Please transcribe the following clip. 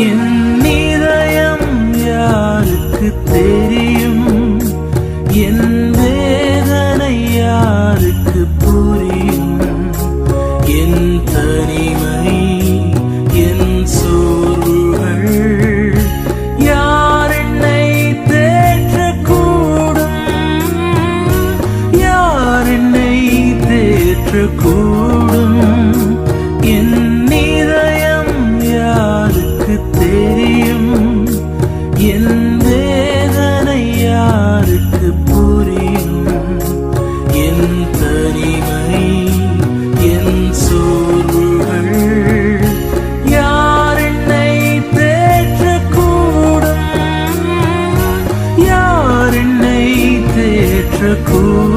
என் இதயம் யாருக்கு தெரியும்? என் வேதனை யாருக்கு புரியும்? என் தனிமை, என் சோர்வுகள் யார் என்னை தேற்றக்கூடும்? யார் என்னை தேற்றக்கூடும்? என் இதயம் யாருக்கு தெரியும்? என் வேதனை யாருக்கு புரியும்? என் தனிமை, என் சோர்வுகள் யார் என்னை தேற்றக்கூடும்? யார் என்னை தேற்றக்கூடும்?